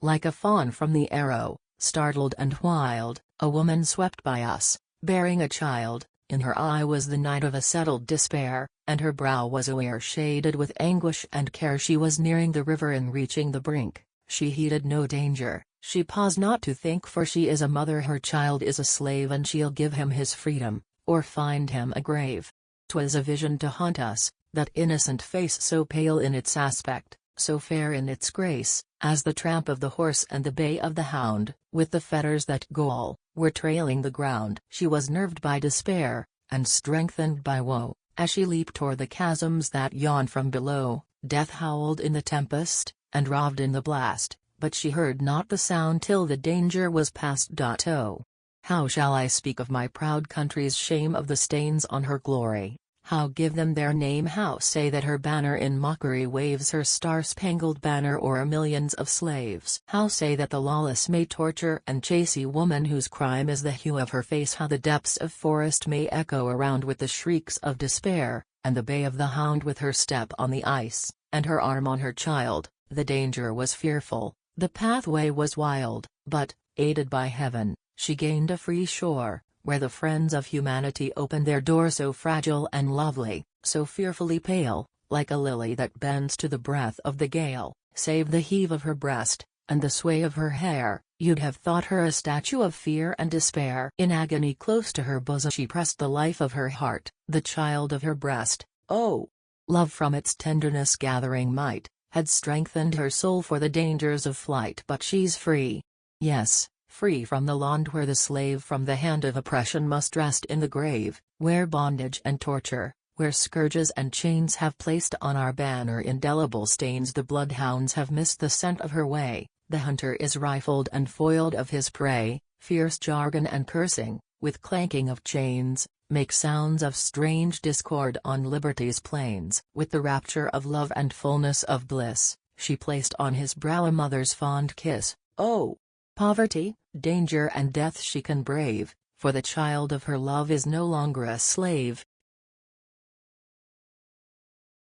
Like a fawn from the arrow, startled and wild, a woman swept by us, bearing a child. In her eye was the night of a settled despair, and her brow was aware shaded with anguish and care. She was nearing the river and reaching the brink. She heeded no danger, she paused not to think, for she is a mother, her child is a slave, and she'll give him his freedom, or find him a grave. 'Twas a vision to haunt us, that innocent face, so pale in its aspect, so fair in its grace, as the tramp of the horse and the bay of the hound, with the fetters that gall, were trailing the ground. She was nerved by despair, and strengthened by woe, as she leaped toward the chasms that yawned from below. Death howled in the tempest, and raved in the blast, but she heard not the sound till the danger was past. Oh, how shall I speak of my proud country's shame, of the stains on her glory? How give them their name? How say that her banner in mockery waves her star-spangled banner o'er millions of slaves? How say that the lawless may torture and chase a woman whose crime is the hue of her face? How the depths of forest may echo around with the shrieks of despair, and the bay of the hound with her step on the ice, and her arm on her child? The danger was fearful, the pathway was wild, but, aided by heaven, she gained a free shore, where the friends of humanity opened their door, so fragile and lovely, so fearfully pale, like a lily that bends to the breath of the gale. Save the heave of her breast, and the sway of her hair, you'd have thought her a statue of fear and despair. In agony close to her bosom she pressed the life of her heart, the child of her breast. Oh! Love from its tenderness gathering might, had strengthened her soul for the dangers of flight. But she's free. Yes, free from the land where the slave from the hand of oppression must rest in the grave, where bondage and torture, where scourges and chains have placed on our banner indelible stains. The bloodhounds have missed the scent of her way, the hunter is rifled and foiled of his prey. Fierce jargon and cursing, with clanking of chains, make sounds of strange discord on liberty's plains. With the rapture of love and fullness of bliss, she placed on his brow a mother's fond kiss. Oh! Poverty, danger and death she can brave, for the child of her love is no longer a slave.